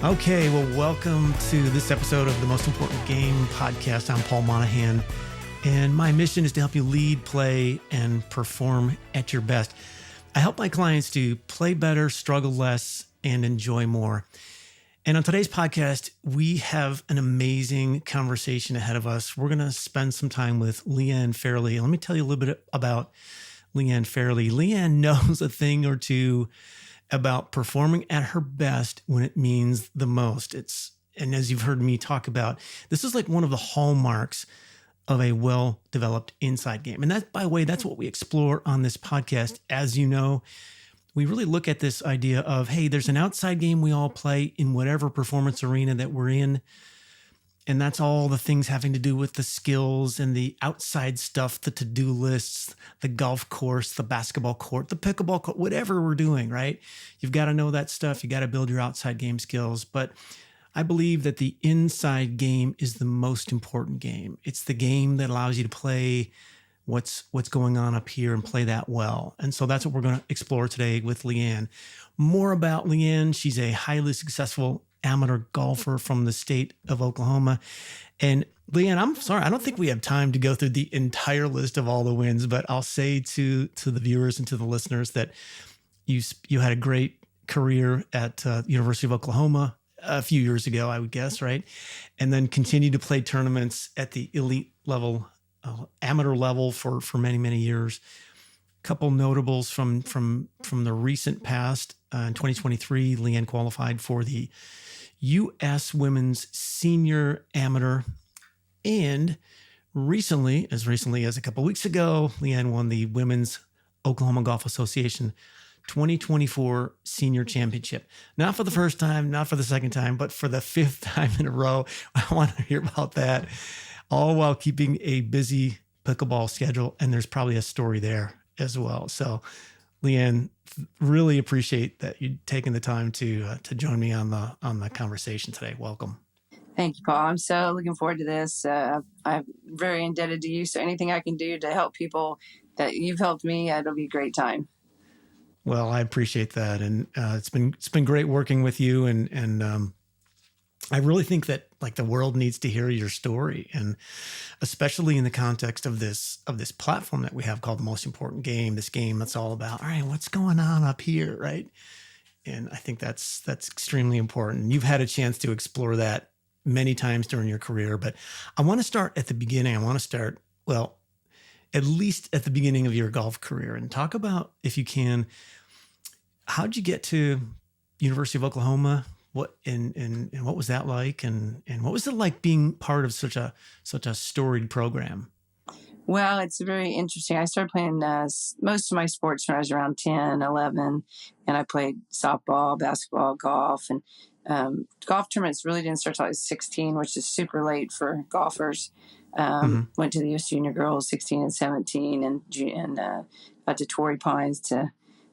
Okay, well, welcome to this episode of the Most Important Game podcast. I'm Paul Monahan, and my mission is to help you lead, play, and perform at your best. I help my clients to play better, struggle less, and enjoy more. And on today's podcast, we have an amazing conversation ahead of us. We're going to spend some time with LeeAnn Fairlie. Let me tell you a little bit about LeeAnn Fairlie. LeeAnn knows a thing or two about performing at her best when it means the most. And as you've heard me talk about, this is like one of the hallmarks of a well-developed inside game. And that, by the way, that's what we explore on this podcast. As you know, we really look at this idea of, hey, there's an outside game we all play in whatever performance arena that we're in. And that's all the things having to do with the skills and the outside stuff, the to-do lists, the golf course, the basketball court, the pickleball court, whatever we're doing, right? You've got to know that stuff. You got to build your outside game skills. But I believe that the inside game is the most important game. It's the game that allows you to play what's going on up here and play that well. And so that's what we're going to explore today with LeeAnn. More about LeeAnn. She's a highly successful amateur golfer from the state of Oklahoma. And LeeAnn, I'm sorry, I don't think we have time to go through the entire list of all the wins, but I'll say to the viewers and to the listeners that you had a great career at University of Oklahoma a few years ago, I would guess, right? And then continued to play tournaments at the elite level, amateur level for many, many years. A couple notables from the recent past. In 2023, LeeAnn qualified for the U.S. Women's Senior Amateur. And recently as a couple weeks ago, LeeAnn won the Women's Oklahoma Golf Association 2024 Senior Championship. Not for the first time, not for the second time, but for the fifth time in a row. I want to hear about that, all while keeping a busy pickleball schedule. And there's probably a story there as well. So, LeeAnn, really appreciate that you taking the time to join me on the conversation today. Welcome. Thank you, Paul. I'm so looking forward to this. I'm very indebted to you. So anything I can do to help people that you've helped me, it'll be a great time. Well, I appreciate that, and it's been great working with you, and I really think that like the world needs to hear your story, and especially in the context of this platform that we have called The Most Important Game. This game that's all about, all right, what's going on up here, right? And I think that's extremely important. You've had a chance to explore that many times during your career, but I want to start at the beginning. I want to start, well, at least at the beginning of your golf career, and talk about, if you can, how'd you get to University of Oklahoma? What and what was that like, and what was it like being part of such a storied program? Well, it's very interesting. I started playing most of my sports when I was around 10, 11, and I played softball, basketball, golf, and golf tournaments really didn't start until I was 16, which is super late for golfers. Went to the U.S. Junior Girls 16 and 17, and got to Torrey Pines to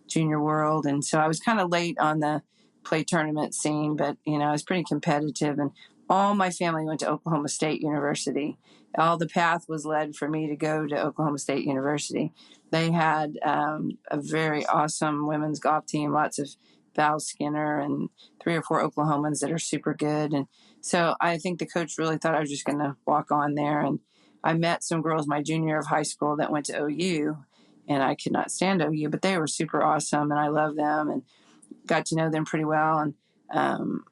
Junior World, and so I was kind of late on the play tournament scene, but I was pretty competitive, and all my family went to Oklahoma State University. All the path was led for me to go to Oklahoma State University. They had a very awesome women's golf team, lots of Val Skinner and 3 or 4 Oklahomans that are super good. And so I think the coach really thought I was just going to walk on there. And I met some girls my junior year of high school that went to OU, and I could not stand OU, but they were super awesome, and I love them and got to know them pretty well. And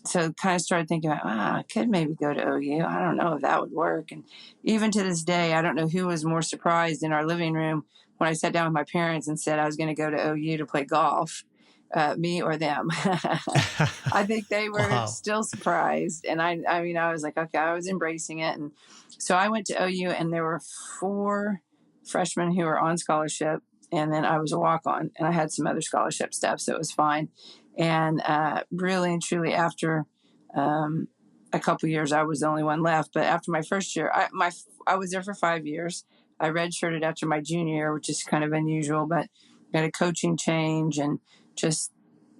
so kind of started thinking about, I could maybe go to OU. I don't know if that would work. And even to this day, I don't know who was more surprised in our living room when I sat down with my parents and said I was going to go to OU to play golf, me or them. I think they were still surprised. And I mean, I was like, okay, I was embracing it. And so I went to OU, and there were 4 freshmen who were on scholarship. And then I was a walk-on, and I had some other scholarship stuff, so it was fine. And really and truly, after a couple years, I was the only one left. But after my first year, I was there for 5 years. I redshirted after my junior year, which is kind of unusual, but got a coaching change and just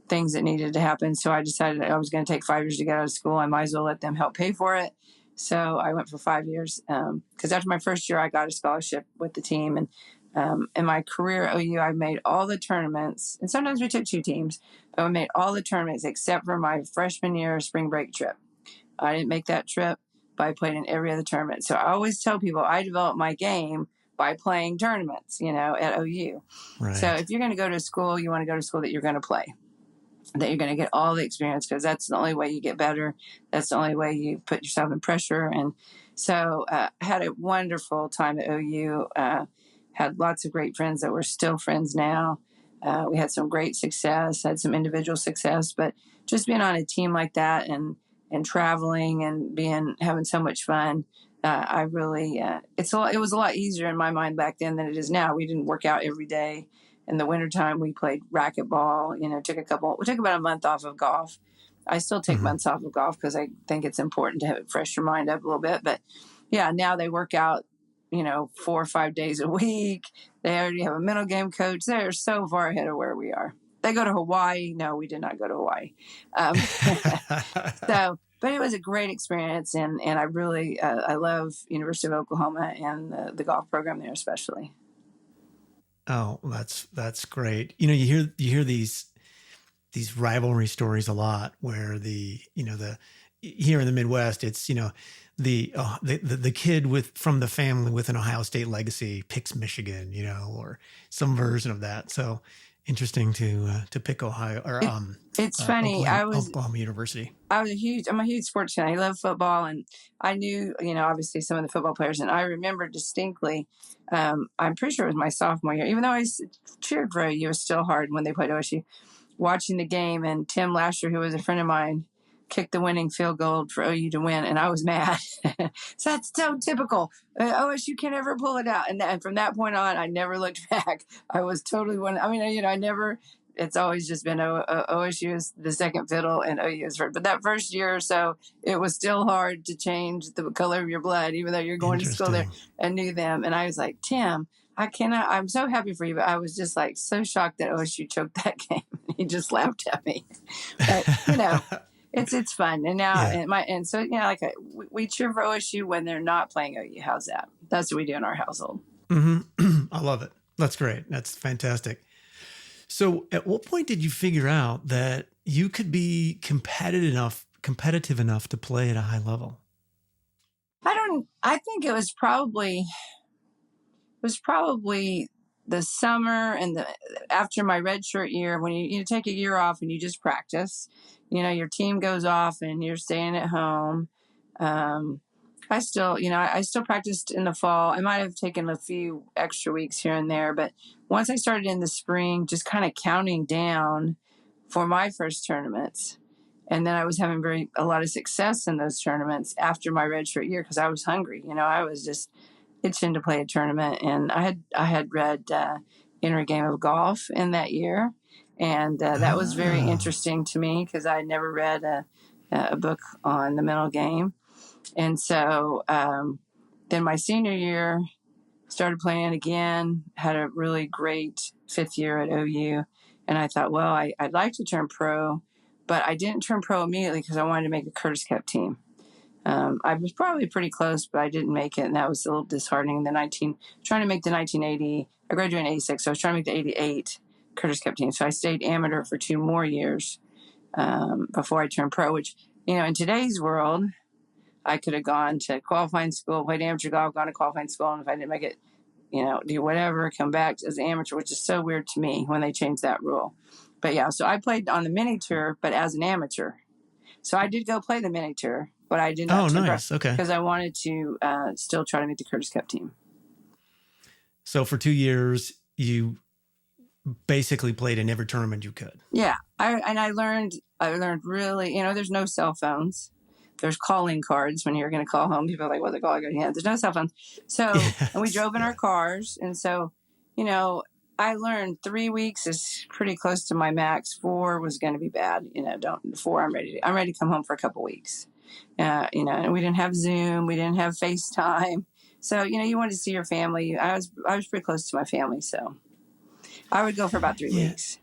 things that needed to happen. So I decided I was going to take 5 years to get out of school. I might as well let them help pay for it. So I went for 5 years because after my first year, I got a scholarship with the team, and In my career at OU, I made all the tournaments, and sometimes we took 2 teams, but we made all the tournaments except for my freshman year spring break trip. I didn't make that trip, but I played in every other tournament. So I always tell people I developed my game by playing tournaments, at OU. Right. So if you're going to go to school, you want to go to school that you're going to play, that you're going to get all the experience, because that's the only way you get better. That's the only way you put yourself in pressure. And so I had a wonderful time at OU, had lots of great friends that we're still friends now. We had some great success, had some individual success, but just being on a team like that and traveling and having so much fun, I really, it was a lot easier in my mind back then than it is now. We didn't work out every day. In the wintertime, we played racquetball, we took about a month off of golf. I still take months off of golf because I think it's important to have it fresh your mind up a little bit. But yeah, now they work out, 4 or 5 days a week. They already have a mental game coach. They're so far ahead of where we are. They go to Hawaii. No, we did not go to Hawaii. But it was a great experience. And I really, I love University of Oklahoma and the golf program there, especially. Oh, that's great. You hear these rivalry stories a lot where here in the Midwest, it's, the kid from the family with an Ohio State legacy picks Michigan, or some version of that. So interesting to pick Ohio or it's funny. Oklahoma University. I'm a huge sports fan. I love football, and I knew, obviously some of the football players, and I remember distinctly. I'm pretty sure it was my sophomore year, even though I cheered for OU, it was still hard when they played OSU. Watching the game, and Tim Lasher, who was a friend of mine, kicked the winning field goal for OU to win, and I was mad. So that's so typical. OSU can never pull it out, and from that point on, I never looked back. I was totally one. I mean, I never. It's always just been OSU is the second fiddle and OU is first. But that first year or so, it was still hard to change the color of your blood, even though you're going to school there and knew them. And I was like, Tim, I cannot. I'm so happy for you, but I was just like so shocked that OSU choked that game. He just laughed at me. But it's fun. And now we cheer for OSU when they're not playing OU. How's that? That's what we do in our household. Mm-hmm. I love it. That's great. That's fantastic. So at what point did you figure out that you could be competitive enough to play at a high level? I think it was probably the summer and after my redshirt year, when you take a year off and you just practice, your team goes off and you're staying at home. I still practiced in the fall. I might have taken a few extra weeks here and there, but once I started in the spring, just kind of counting down for my first tournaments. And then I was having a lot of success in those tournaments after my redshirt year because I was hungry. I was just itching to play a tournament. And I had read Inner Game of Golf in that year. And that was very interesting to me because I had never read a book on the mental game. And so then my senior year, started playing again, had a really great 5th year at OU. And I thought, well, I'd like to turn pro, but I didn't turn pro immediately because I wanted to make a Curtis Cup team. I was probably pretty close, but I didn't make it. And that was a little disheartening. Trying to make the 1980, I graduated in 86, so I was trying to make the 88 Curtis Cup team. So I stayed amateur for 2 more years before I turned pro, which, in today's world, I could have gone to qualifying school, played amateur golf, gone to qualifying school, and if I didn't make it, do whatever, come back as an amateur, which is so weird to me when they changed that rule. But yeah, so I played on the mini tour, but as an amateur. So I did go play the mini tour, but I did not. Oh, nice. Okay. Because I wanted to still try to make the Curtis Cup team. So for 2 years, you basically played in every tournament you could. Yeah, I learned really. There's no cell phones. There's calling cards when you're going to call home. People are like, what's a call? I go, yeah, there's no cell phones. So, and we drove in our cars. And so, I learned 3 weeks is pretty close to my max. 4 was going to be bad. 4, I'm ready to come home for a couple weeks. And we didn't have Zoom. We didn't have FaceTime. So, you wanted to see your family. I was pretty close to my family. So I would go for about 3 weeks.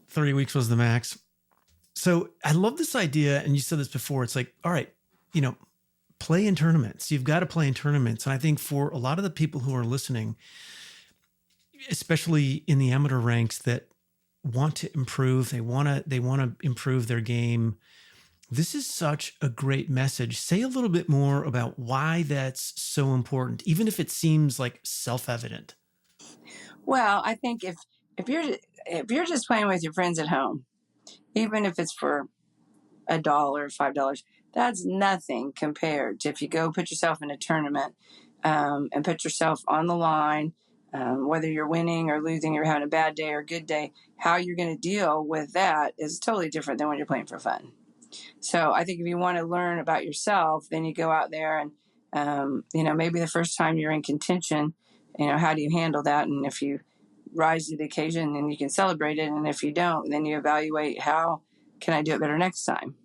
3 weeks was the max. So I love this idea. And you said this before. It's like, all right, play in tournaments. You've got to play in tournaments. And I think for a lot of the people who are listening, especially in the amateur ranks that want to improve. They want to improve their game. This is such a great message. Say a little bit more about why that's so important, even if it seems like self-evident. Well, I think if you're just playing with your friends at home, even if it's for $1, $5, that's nothing compared to if you go put yourself in a tournament and put yourself on the line, whether you're winning or losing, you're having a bad day or a good day, how you're going to deal with that is totally different than when you're playing for fun. So I think if you want to learn about yourself, then you go out there and, maybe the first time you're in contention, how do you handle that? And if you rise to the occasion, then you can celebrate it. And if you don't, then you evaluate how can I do it better next time?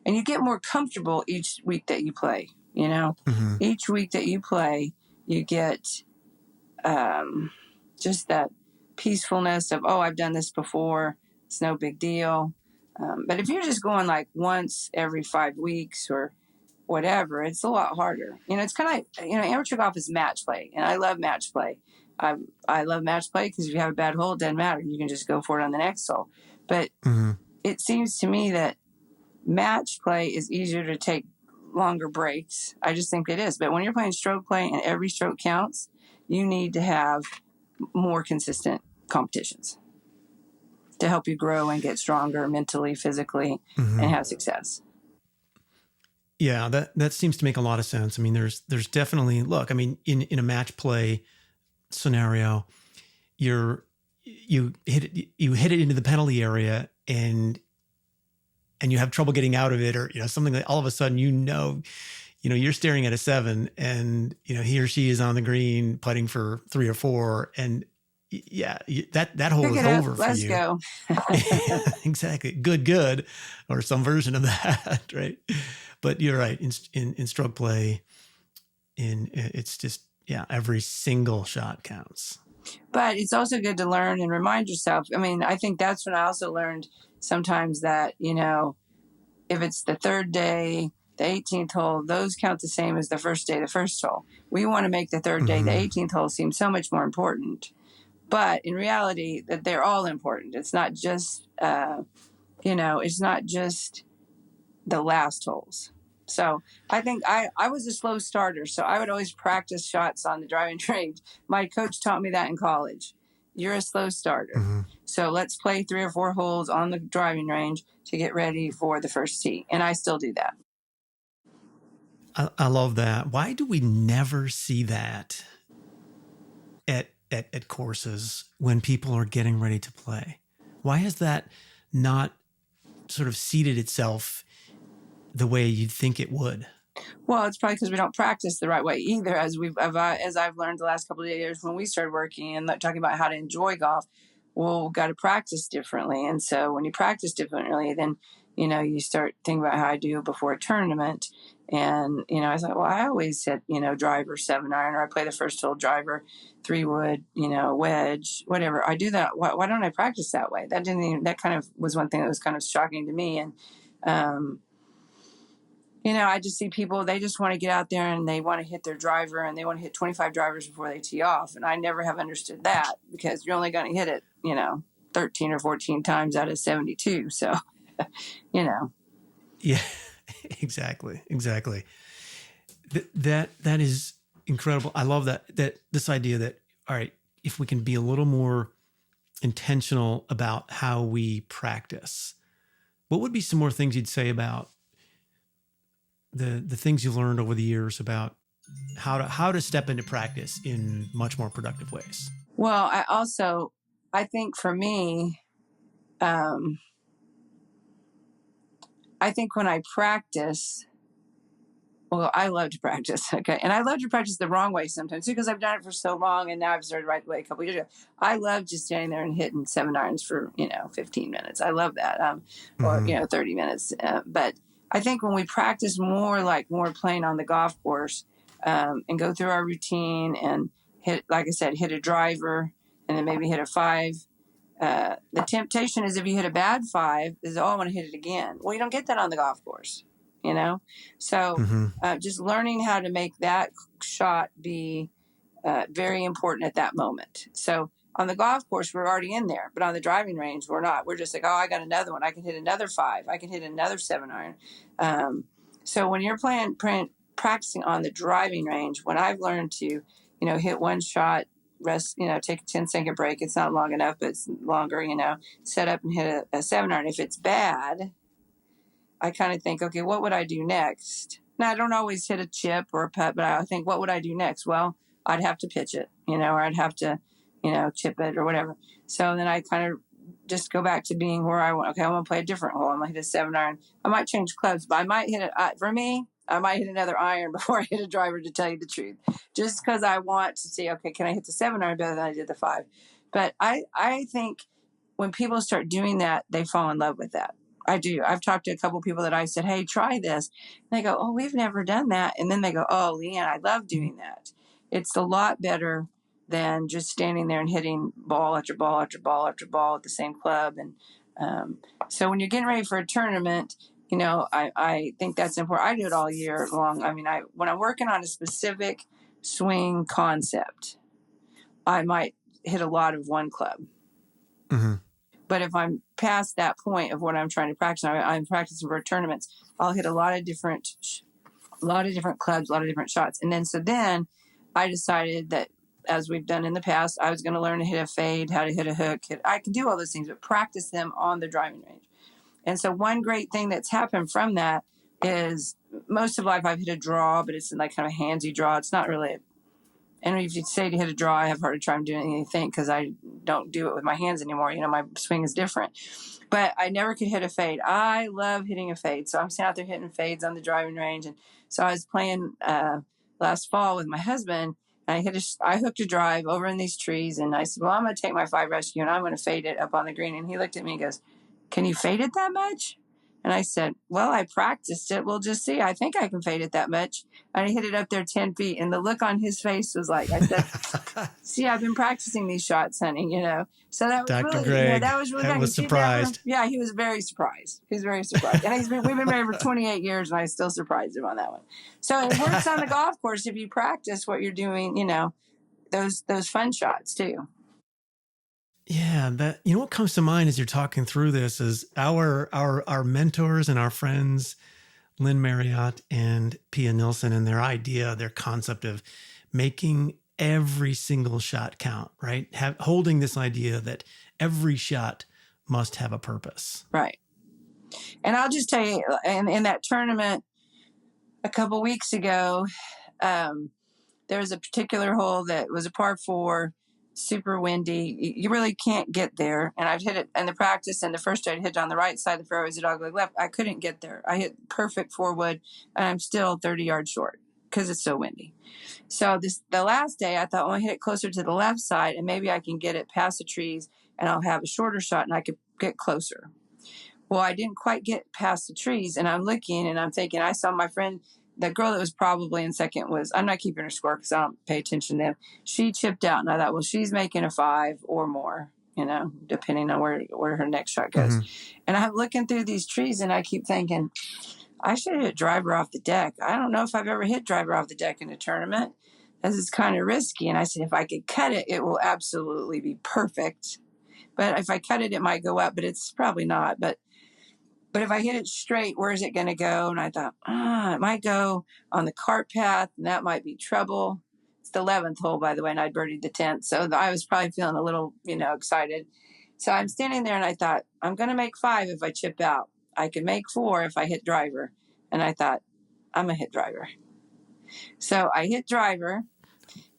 And you get more comfortable each week that you play, Mm-hmm. Each week that you play, you get just that peacefulness of, oh, I've done this before. It's no big deal. But if you're just going like once every 5 weeks or whatever, it's a lot harder. It's kind of, amateur golf is match play, and I love match play. I love match play because if you have a bad hole, it doesn't matter. You can just go for it on the next hole. But it seems to me that match play is easier to take longer breaks. I just think it is. But when you're playing stroke play and every stroke counts, you need to have more consistent competitions to help you grow and get stronger mentally, physically, and have success. Yeah, that seems to make a lot of sense. I mean, there's definitely, look, I mean, in a match play scenario, you hit it into the penalty area and you have trouble getting out of it, or something like, all of a sudden you're staring at a 7 and he or she is on the green putting for 3 or 4, and that hole is over for you. Let's go. Exactly. Good, or some version of that, right? But you're right. In stroke play, it's just, every single shot counts. But it's also good to learn and remind yourself. I mean, I think that's when I also learned sometimes that, if it's the third day, the 18th hole, those count the same as the first day, the first hole. We want to make the third day, the 18th hole, seem so much more important. But in reality, that they're all important. It's not just, it's not just the last holes. So I think I was a slow starter, so I would always practice shots on the driving range. My coach taught me that in college. You're a slow starter. So let's play 3 or 4 holes on the driving range to get ready for the first tee. And I still do that. I love that. Why do we never see that at courses when people are getting ready to play? Why has that not sort of seated itself the way you'd think it would? Well, it's probably because we don't practice the right way either. As I've learned the last couple of years when we started working and talking about how to enjoy golf, well, we've got to practice differently. And so when you practice differently, then, you start thinking about how I do before a tournament. And, I was like, well, I always said, driver 7-iron, or I play the first hole driver 3-wood, wedge, whatever. I do that. Why don't I practice that way? That kind of was one thing that was kind of shocking to me. And, I just see people, they just want to get out there and they want to hit their driver and they want to hit 25 drivers before they tee off. And I never have understood that, because you're only going to hit it, 13 or 14 times out of 72. So, Yeah, exactly. That is incredible. I love that this idea that, all right, if we can be a little more intentional about how we practice, what would be some more things you'd say about the things you've learned over the years about how to step into practice in much more productive ways? Well, I think for me, I think when I practice, well, I love to practice. Okay. And I love to practice the wrong way sometimes too, because I've done it for so long and now I've started right the way a couple of years ago. I love just standing there and hitting 7-irons for, 15 minutes. I love that. Or, 30 minutes. But I think when we practice more playing on the golf course, and go through our routine and hit, like I said, hit a driver and then maybe hit a 5. The temptation is if you hit a bad 5, is, oh, I want to hit it again. Well, you don't get that on the golf course, So just learning how to make that shot be very important at that moment. So On the golf course, we're already in there, but on the driving range, we're not. We're just like, oh, I got another one. I can hit another 5. I can hit another 7-iron. So when you're practicing on the driving range, when I've learned to, hit one shot, rest, take a 10-second break. It's not long enough, but it's longer, set up and hit a 7-iron. If it's bad, I kind of think, okay, what would I do next? Now, I don't always hit a chip or a putt, but I think, what would I do next? Well, I'd have to pitch it, or I'd have to, chip it or whatever. So then I kind of just go back to being where I want. Okay, I want to play a different hole. I'm going to hit a 7-iron. I might change clubs, but I might hit it. For me, I might hit another iron before I hit a driver, to tell you the truth, just because I want to see, okay, can I hit the 7-iron better than I did the 5? But I think when people start doing that, they fall in love with that. I do. I've talked to a couple people that I said, hey, try this. And they go, oh, we've never done that. And then they go, oh, LeeAnn, I love doing that. It's a lot better than just standing there and hitting ball after ball after ball after ball at the same club. And so when you're getting ready for a tournament, I think that's important. I do it all year long. I mean, when I'm working on a specific swing concept, I might hit a lot of one club. Mm-hmm. But if I'm past that point of what I'm trying to practice, I'm practicing for tournaments, I'll hit a lot of different clubs, a lot of different shots. And then I decided that, as we've done in the past, I was going to learn to hit a fade, how to hit a hook. I can do all those things, but practice them on the driving range. And so one great thing that's happened from that is, most of life I've hit a draw, but it's like kind of a handsy draw. It's not really and if you say to hit a draw, I have a harder time doing anything because I don't do it with my hands anymore. My swing is different. But I never could hit a fade. I love hitting a fade. So I'm sitting out there hitting fades on the driving range. And so I was playing last fall with my husband, and I hooked a drive over in these trees. And I said, well, I'm going to take my 5 rescue and I'm going to fade it up on the green. And he looked at me and goes, can you fade it that much? And I said, well, I practiced it. We'll just see. I think I can fade it that much. And I hit it up there 10 feet. And the look on his face was like, I said, see, I've been practicing these shots, honey, So that was Dr. really, Greg, that was really I nice. was surprised. Yeah, he was very surprised. He was very surprised. And we've been married for 28 years, and I still surprised him on that one. So it works on the golf course if you practice what you're doing, those fun shots too. Yeah, what comes to mind as you're talking through this is our mentors and our friends, Lynn Marriott and Pia Nilsson, and their concept of making every single shot count, right? Holding this idea that every shot must have a purpose. Right. And I'll just tell you, in that tournament a couple weeks ago, there was a particular hole that was a par 4, super windy. You really can't get there. And I'd hit it in the practice, and the first day I'd hit it on the right side of the fairway as a dogleg left. I couldn't get there. I hit perfect 4-wood, and I'm still 30 yards short because it's so windy. So the last day, I thought, well, I hit it closer to the left side, and maybe I can get it past the trees, and I'll have a shorter shot, and I could get closer. Well, I didn't quite get past the trees, and I'm looking, and I'm thinking, I saw my friend, the girl that was probably in second I'm not keeping her score because I don't pay attention to them. She chipped out, and I thought, well, she's making a 5 or more, depending on where her next shot goes. Mm-hmm. And I'm looking through these trees, and I keep thinking, I should hit driver off the deck. I don't know if I've ever hit driver off the deck in a tournament, as it's kind of risky. And I said, if I could cut it, it will absolutely be perfect. But if I cut it, it might go up, but it's probably not. But if I hit it straight, where is it going to go? And I thought, it might go on the cart path, and that might be trouble. It's the 11th hole, by the way, and I birdied the 10th. So I was probably feeling a little, excited. So I'm standing there, and I thought, I'm going to make 5 if I chip out. I can make 4 if I hit driver. And I thought, I'm going to hit driver. So I hit driver.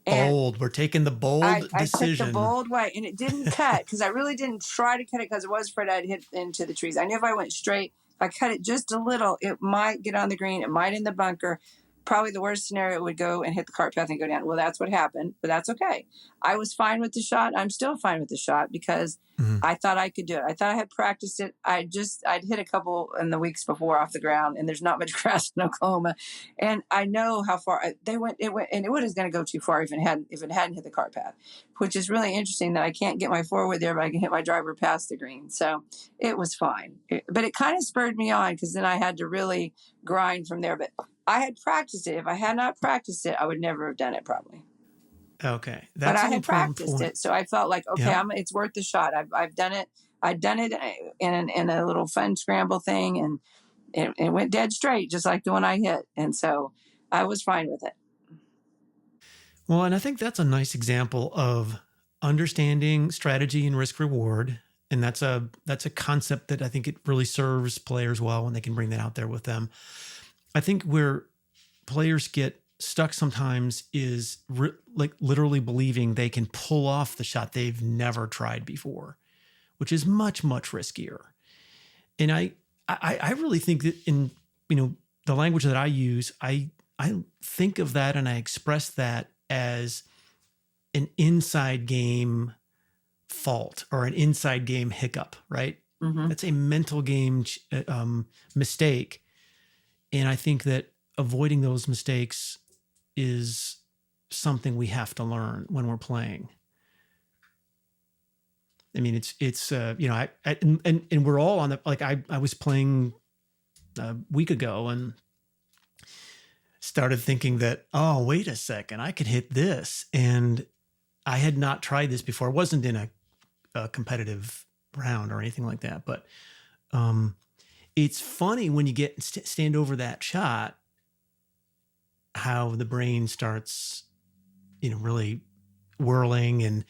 Bold. We're taking the bold decision. I took the bold way, and it didn't cut because I really didn't try to cut it because I was afraid I'd hit into the trees. I knew if I went straight, if I cut it just a little, it might get on the green. It might in the bunker. Probably the worst scenario would go and hit the cart path and go down. Well, that's what happened, but that's okay. I was fine with the shot. I'm still fine with the shot because I thought I could do it. I thought I had practiced it. I'd hit a couple in the weeks before off the ground, and there's not much grass in Oklahoma. And I know how far they went. It went, and it was going to go too far if it hadn't hit the cart path, which is really interesting that I can't get my 4-wood there, but I can hit my driver past the green. So it was fine. But it kind of spurred me on because then I had to really grind from there. But I had practiced it. If I had not practiced it, I would never have done it probably. Okay. But That's I an had important practiced point. it, so I felt like, okay, Yeah. it's worth the shot. I've done it. I'd done it in a little fun scramble thing, and it went dead straight, just like the one I hit. And so I was fine with it. Well, and I think that's a nice example of understanding strategy and risk reward. And that's a concept that I think it really serves players well when they can bring that out there with them. I think where players get stuck sometimes is like literally believing they can pull off the shot they've never tried before, which is much, much riskier. And I really think that in, the language that I use, I think of that and I express that as an inside game fault or an inside game hiccup, right? Mm-hmm. That's a mental game mistake. And I think that avoiding those mistakes is something we have to learn when we're playing. I mean, it's and we're all on the, like, I was playing a week ago and started thinking that, oh, wait a second, I could hit this. And I had not tried this before. I wasn't in a competitive round or anything like that. But it's funny when you get stand over that shot, how the brain starts, really whirling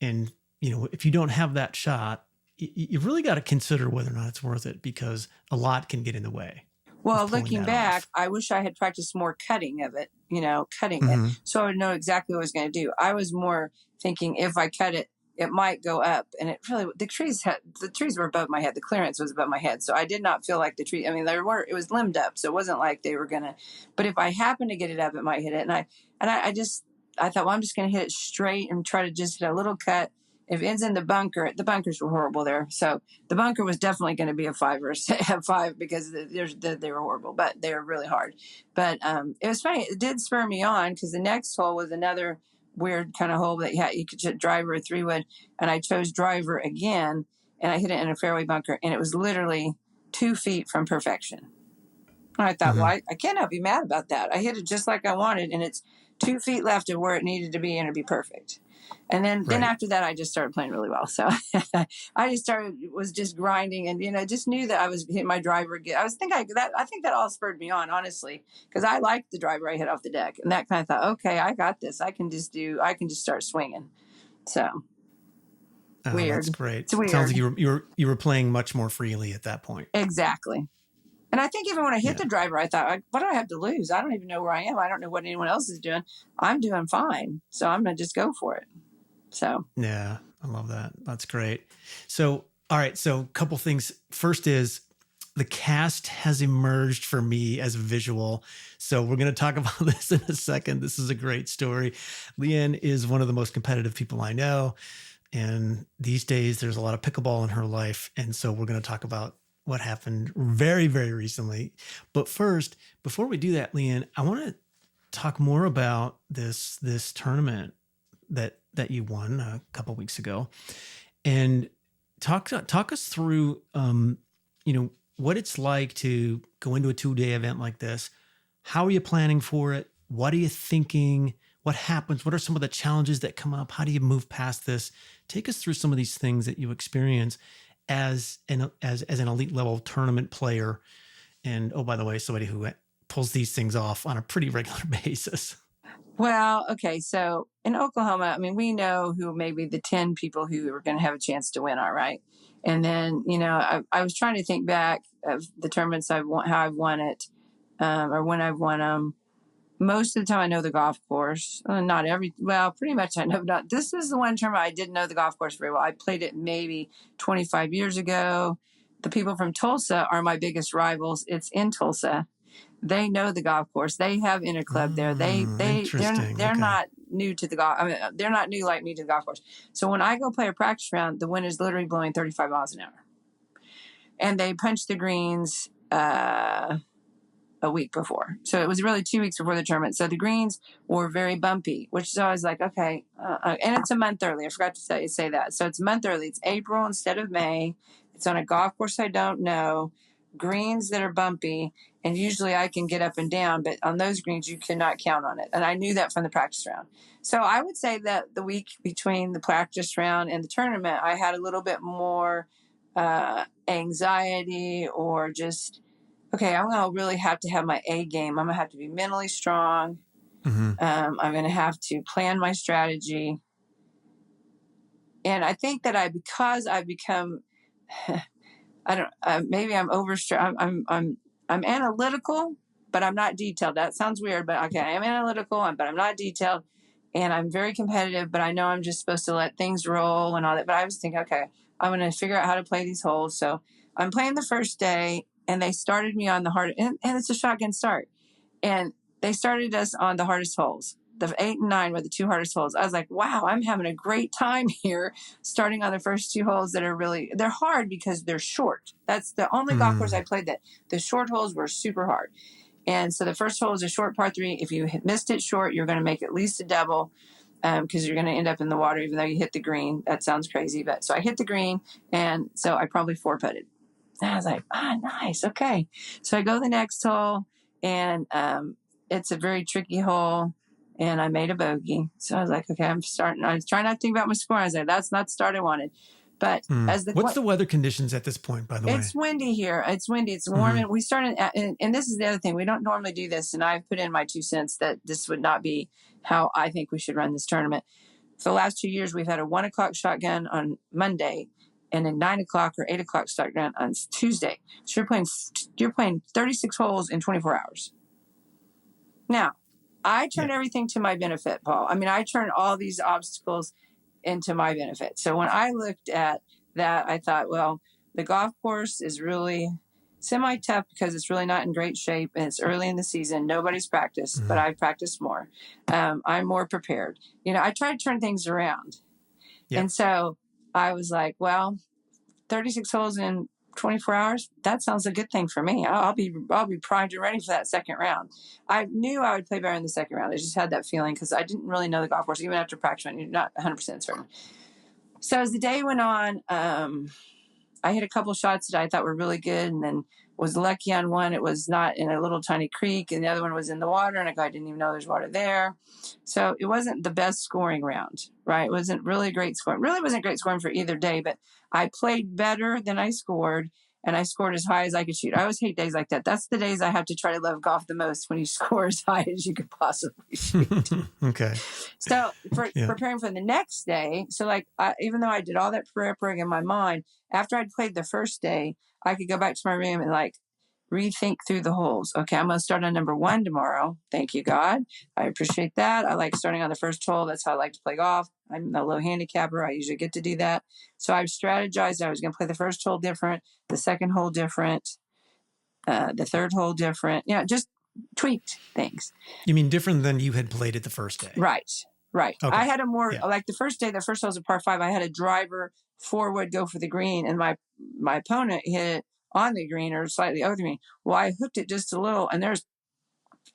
and if you don't have that shot, you really got to consider whether or not it's worth it, because a lot can get in the way. Well, looking back, I wish I had practiced more cutting of it, cutting it, so I would know exactly what I was going to do. I was more thinking if I cut it, it might go up, and it really, the trees were above my head. The clearance was above my head, so I did not feel like the tree. I mean, it was limbed up, so it wasn't like they were gonna. But if I happened to get it up, it might hit it, and I thought, well, I'm just going to hit it straight and try to just hit a little cut. If it ends in the bunkers were horrible there. So the bunker was definitely going to be a 5 or a 5 because they were horrible, but they were really hard. But it was funny. It did spur me on because the next hole was another weird kind of hole that you could hit driver or 3-wood. And I chose driver again, and I hit it in a fairway bunker, and it was literally 2 feet from perfection. And I thought, well, I cannot be mad about that. I hit it just like I wanted, and it's 2 feet left of where it needed to be, and it'd be perfect. And then after that, I just started playing really well. So I was just grinding, and just knew that I was hitting my driver again. I think that all spurred me on, honestly, because I liked the driver I hit off the deck, and that kind of thought, okay, I got this. I can just start swinging. So weird. That's great. It's weird. It sounds like you were playing much more freely at that point. Exactly. And I think even when I hit the driver, I thought, what do I have to lose? I don't even know where I am. I don't know what anyone else is doing. I'm doing fine. So I'm going to just go for it. So. Yeah, I love that. That's great. So, all right. So a couple things. First is the cast has emerged for me as a visual. So we're going to talk about this in a second. This is a great story. LeeAnn is one of the most competitive people I know. And these days there's a lot of pickleball in her life. And so we're going to talk about what happened very, very recently. But first, before we do that, LeeAnn, I want to talk more about this tournament that you won a couple weeks ago, and talk us through, what it's like to go into a 2-day event like this. How are you planning for it? What are you thinking? What happens? What are some of the challenges that come up? How do you move past this? Take us through some of these things that you experience as an elite level tournament player. And, oh, by the way, somebody who pulls these things off on a pretty regular basis. Well, okay. So in Oklahoma, I mean, we know who maybe the 10 people who are going to have a chance to win are, right? And then, I was trying to think back of the tournaments I've won, how I've won it, or when I've won them. Most of the time I know the golf course. Pretty much I know. Not, this is the one tournament I didn't know the golf course very well. I played it maybe 25 years ago. The people from Tulsa are my biggest rivals. It's in Tulsa. They know the golf course. They have Interclub there. They're not new to the golf. I mean, they're not new like me to the golf course. So when I go play a practice round, the wind is literally blowing 35 miles an hour, and they punch the greens a week before. So it was really 2 weeks before the tournament. So the greens were very bumpy, which is always like, okay, and it's a month early. I forgot to say that. So it's a month early. It's April instead of May. It's on a golf course I don't know. greens that are bumpy, and usually I can get up and down, but on those greens, you cannot count on it. And I knew that from the practice round. So I would say that the week between the practice round and the tournament, I had a little bit more anxiety, or just, okay, I'm going to really have to have my A game. I'm going to have to be mentally strong. I'm going to have to plan my strategy. And I think that because I've become, I don't, maybe I'm I'm analytical, but I'm not detailed. That sounds weird, but okay, I am analytical, but I'm not detailed, and I'm very competitive, but I know I'm just supposed to let things roll and all that. But I was thinking, okay, I'm going to figure out how to play these holes. So I'm playing the first day, and they started me on the hard, and it's a shotgun start. And they started us on the hardest holes. The 8 and 9 were the two hardest holes. I was like, wow, I'm having a great time here, starting on the first two holes that are they're hard because they're short. That's the only golf course I played that the short holes were super hard. And so the first hole is a short par 3. If you missed it short, you're going to make at least a double, because you're going to end up in the water even though you hit the green. That sounds crazy. But so I hit the green, and so I probably 4-putted. And I was like, nice. Okay. So I go the next hole, and it's a very tricky hole, and I made a bogey. So I was like, okay, I was trying not to think about my score. I was like, that's not the start I wanted. But what's the weather conditions at this point, by the way? It's windy here. It's windy. It's warm. And we started, and this is the other thing. We don't normally do this. And I've put in my 2 cents that this would not be how I think we should run this tournament. For the last 2 years, we've had a 1 o'clock shotgun on Monday, and a 9 o'clock or 8 o'clock shotgun on Tuesday. So you're playing 36 holes in 24 hours. Now, I turn everything to my benefit, Paul. I mean, I turn all these obstacles into my benefit. So when I looked at that, I thought, well, the golf course is really semi-tough because it's really not in great shape, and it's early in the season. Nobody's practiced, but I've practiced more. I'm more prepared. I try to turn things around. Yep. And so I was like, well, 36 holes in 24 hours, that sounds a good thing for me. I'll be primed and ready for that second round. I knew I would play better in the second round. I just had that feeling because I didn't really know the golf course. Even after practice, you're not 100% certain. So as the day went on, I hit a couple shots that I thought were really good, and then was lucky on one. It was not in a little tiny creek, and the other one was in the water, and I didn't even know there's water there. So it wasn't the best scoring round, right? It wasn't really great scoring. Really wasn't great scoring for either day, but I played better than I scored, and I scored as high as I could shoot. I always hate days like that. That's the days I have to try to love golf the most, when you score as high as you could possibly shoot. Okay. So preparing for the next day, so even though I did all that preparing in my mind, after I'd played the first day, I could go back to my room and rethink through the holes. Okay, I'm going to start on number 1 tomorrow. Thank you, God. I appreciate that. I like starting on the first hole. That's how I like to play golf. I'm a low handicapper. I usually get to do that. So I've strategized. I was going to play the first hole different, the second hole different, the third hole different. Just tweaked things. You mean different than you had played it the first day? Right. Okay. I had a more, like the first day, the first hole was a par 5. I had a driver forward go for the green, and my opponent hit it on the green or slightly over the green. Well, I hooked it just a little, and there's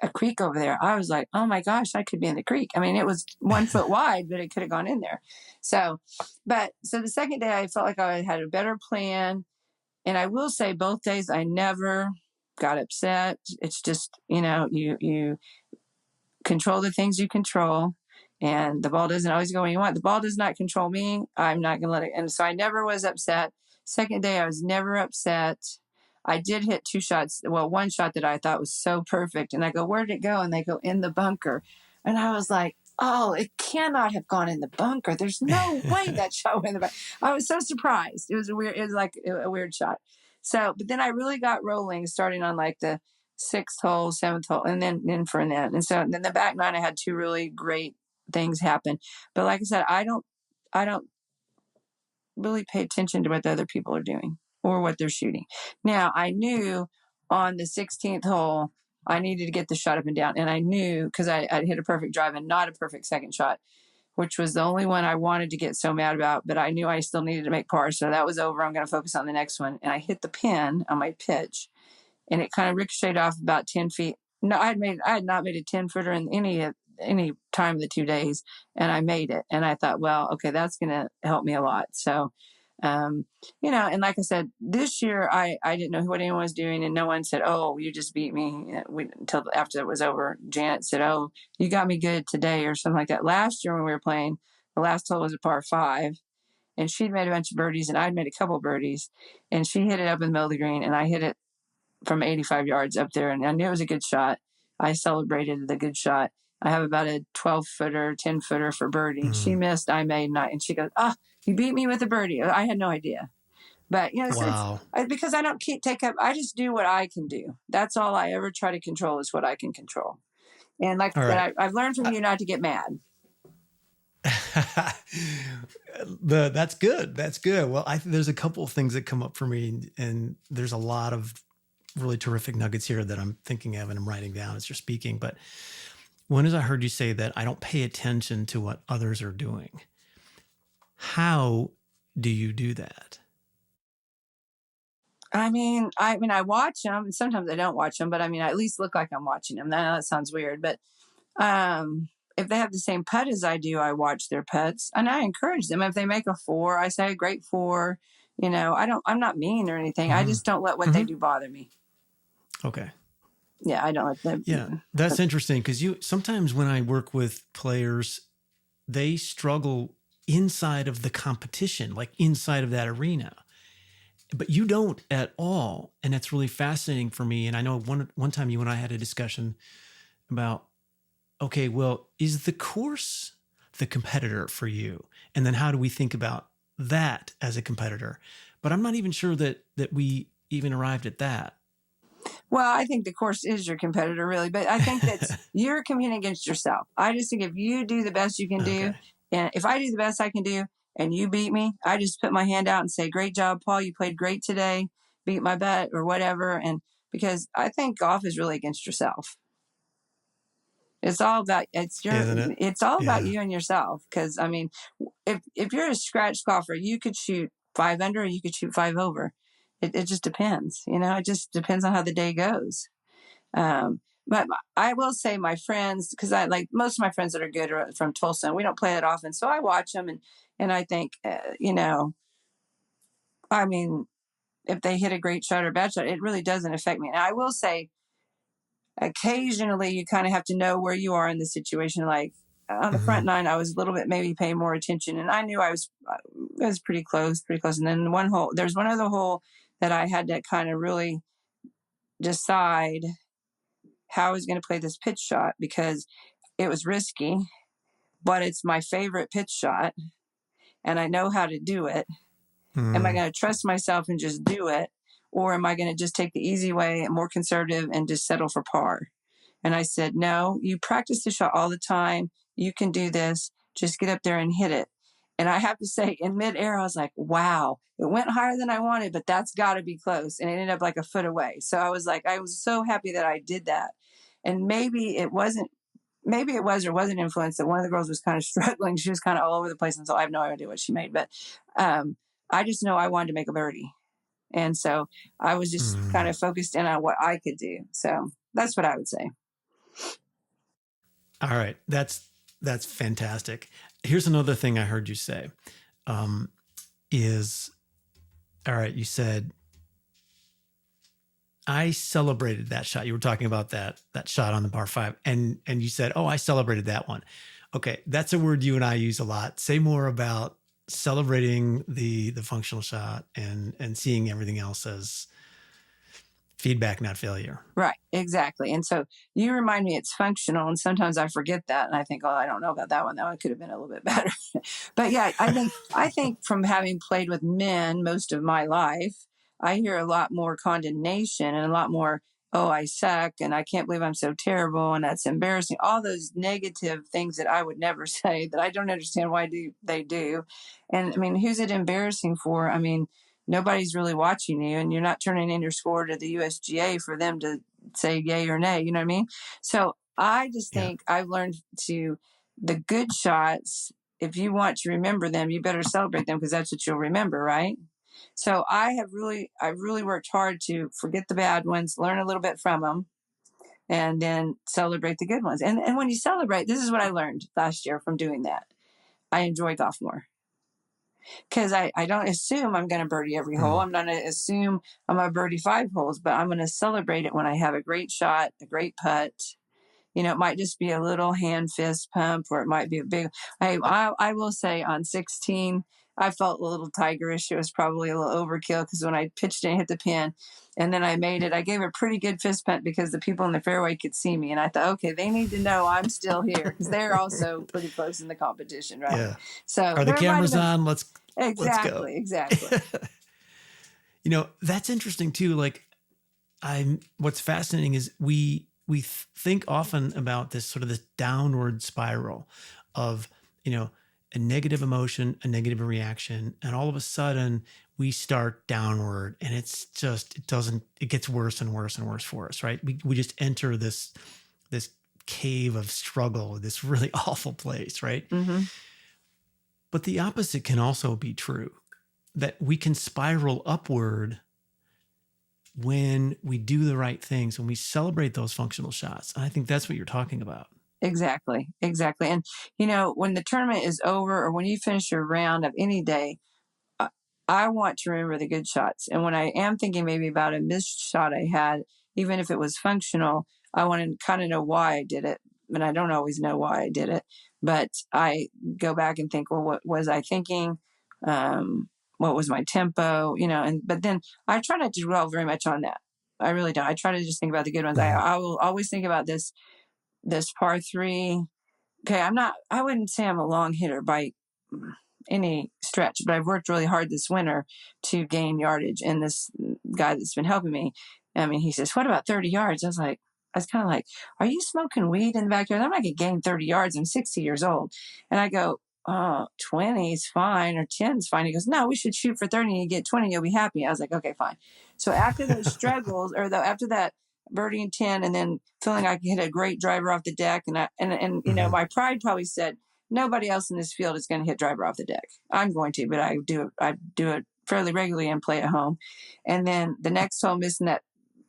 a creek over there. I was like, oh my gosh, I could be in the creek. I mean, it was 1 foot wide, but it could have gone in there. So the second day, I felt like I had a better plan. And I will say both days, I never got upset. It's just, you control the things you control. And the ball doesn't always go where you want. The ball does not control me. I'm not going to let it. And so I never was upset. Second day, I was never upset. I did hit 2 shots. Well, 1 shot that I thought was so perfect. And I go, where did it go? And they go, in the bunker. And I was like, oh, it cannot have gone in the bunker. There's no way that shot went in the bunker. I was so surprised. It was like a weird shot. So, but then I really got rolling, starting on the 6th hole, 7th hole, and then from that. And so then the back 9, I had 2 really great things happen. But like I said, I don't really pay attention to what the other people are doing or what they're shooting. Now, I knew on the 16th hole, I needed to get the shot up and down. And I knew, because I'd hit a perfect drive and not a perfect second shot, which was the only one I wanted to get so mad about. But I knew I still needed to make par. So that was over. I'm going to focus on the next one. And I hit the pin on my pitch, and it kind of ricocheted off about 10 feet. No, I had not made a 10-footer in any time of the 2 days, and I made it. And I thought, well, okay, that's going to help me a lot. So And like I said, this year I didn't know what anyone was doing, and no one said, "Oh, you just beat me." Until after it was over, Janet said, "Oh, you got me good today," or something like that. Last year when we were playing, the last hole was a par 5, and she'd made a bunch of birdies, and I'd made a couple of birdies, and she hit it up in the middle of the green, and I hit it from 85 yards up there, and I knew it was a good shot. I celebrated the good shot. I have about a 12-footer, 10-footer for birdie. She missed, I made, and she goes, "Ah, you beat me with a birdie." I had no idea. But, Wow. because I don't take up, I just do what I can do. That's all I ever try to control is what I can control. And like All I right. said, I've learned from you not to get mad. That's good. That's good. Well, there's a couple of things that come up for me, and there's a lot of really terrific nuggets here that I'm thinking of and I'm writing down as you're speaking. But one is I heard you say that I don't pay attention to what others are doing. How do you do that? I watch them, and sometimes I don't watch them, but I at least look like I'm watching them. Now that sounds weird, but if they have the same putt as I do, I watch their putts and I encourage them. If they make a 4, I say a great 4. I'm not mean or anything. I just don't let what they do bother me. Okay. Yeah, I don't let them. Yeah, that's interesting because sometimes when I work with players, they struggle inside of the competition, like inside of that arena. But you don't at all. And that's really fascinating for me. And I know one time you and I had a discussion about, okay, well, is the course the competitor for you? And then how do we think about that as a competitor? But I'm not even sure that we even arrived at that. Well, I think the course is your competitor, really. But I think that you're competing against yourself. I just think if you do the best you can do, and if I do the best I can do, and you beat me, I just put my hand out and say, "Great job, Paul. You played great today. Beat my butt," or whatever. And because I think golf is really against yourself. It's all about it's all about you and yourself. Because if you're a scratch golfer, you could shoot 5 under, or you could shoot 5 over. It just depends. It just depends on how the day goes. But I will say my friends, because I like most of my friends that are good are from Tulsa, and we don't play that often. So I watch them and I think, if they hit a great shot or a bad shot, it really doesn't affect me. And I will say occasionally you kind of have to know where you are in the situation. Like on the front nine, I was a little bit maybe paying more attention, and I knew I was pretty close. And then there's one other hole that I had to kind of really decide how I was going to play this pitch shot because it was risky, but it's my favorite pitch shot and I know how to do it. Am I going to trust myself and just do it? Or am I going to just take the easy way and more conservative and just settle for par? And I said, no, you practice the shot all the time. You can do this. Just get up there and hit it. And I have to say, in midair, I was like, wow, it went higher than I wanted, but that's got to be close. And it ended up like a foot away. So I was so happy that I did that. And maybe it was or wasn't influenced that one of the girls was kind of struggling. She was kind of all over the place. And so I have no idea what she made. But I just know I wanted to make a birdie. And so I was just kind of focused in on what I could do. So that's what I would say. All right. That's fantastic. Here's another thing I heard you say is, all right, you said, I celebrated that shot. You were talking about that shot on the par 5 and you said, oh, I celebrated that one. Okay. That's a word you and I use a lot. Say more about celebrating the functional shot and seeing everything else as feedback, not failure. Right. Exactly. And so you remind me it's functional. And sometimes I forget that. And I think, oh, I don't know about that one. That one could have been a little bit better. But yeah, I think from having played with men most of my life, I hear a lot more condemnation and a lot more, oh, I suck and I can't believe I'm so terrible and that's embarrassing. All those negative things that I would never say that I don't understand why they do. And who's it embarrassing for? Nobody's really watching you and you're not turning in your score to the USGA for them to say yay or nay. You know what I mean? So I just think I've learned the good shots, if you want to remember them, you better celebrate them because that's what you'll remember, right? So I've really worked hard to forget the bad ones, learn a little bit from them, and then celebrate the good ones. And when you celebrate, this is what I learned last year from doing that. I enjoy golf more. because I don't assume I'm going to birdie every hole. I'm not going to assume I'm going to birdie 5 holes, but I'm going to celebrate it when I have a great shot, a great putt. You know, it might just be a little hand fist pump, or it might be a big. I will say on 16, I felt a little tigerish. It was probably a little overkill because when I pitched it and hit the pin, and then I made it, I gave a pretty good fist pump because the people in the fairway could see me, and I thought, okay, they need to know I'm still here because they're also pretty close in the competition, right? Yeah. So Are the cameras on? Let's go. Exactly. You know, that's interesting too. Like, what's fascinating is we think often about this sort of this downward spiral of, you know, a negative emotion, a negative reaction, and all of a sudden we start downward, and it's just it gets worse and worse and worse for us, right? We just enter this cave of struggle, this really awful place, right? Mm-hmm. But the opposite can also be true, that we can spiral upward when we do the right things, when we celebrate those functional shots. And I think that's what you're talking about. Exactly. And, you know, when the tournament is over or when you finish your round of any day, I want to remember the good shots. And when I am thinking maybe about a missed shot I had, even if it was functional, I want to kind of know why I did it. And I don't always know why I did it, but I go back and think, well, what was I thinking? What was my tempo? You know, but then I try not to dwell very much on that. I really don't. I try to just think about the good ones. I will always think about this par 3. Okay, I wouldn't say I'm a long hitter by any stretch, but I've worked really hard this winter to gain yardage. And this guy that's been helping me, I mean, he says, what about 30 yards? I was kind of like, are you smoking weed in the backyard? I'm not going to gain 30 yards. I'm 60 years old. And I go, 20 is fine, or 10 is fine. He goes, no, we should shoot for 30 and you get 20, you'll be happy. I was like, okay, fine. So after those struggles, after that birdie and 10, and then feeling I could hit a great driver off the deck, and you know, my pride probably said, nobody else in this field is going to hit driver off the deck. I'm going to, but I do it fairly regularly and play at home. And then the next hole, missing that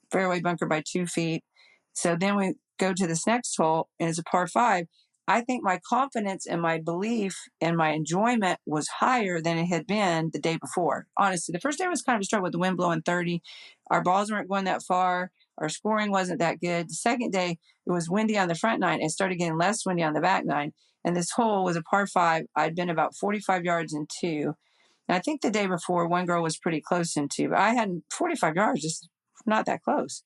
fairway bunker by 2 feet. So then we go to this next hole, and it's a par 5. I think my confidence and my belief and my enjoyment was higher than it had been the day before. Honestly, the first day was kind of a struggle with the wind blowing 30. Our balls weren't going that far. Our scoring wasn't that good. The second day, it was windy on the front 9 and started getting less windy on the back 9. And this hole was a par 5. I'd been about 45 yards in 2. And I think the day before, one girl was pretty close in 2. But I had 45 yards, just not that close.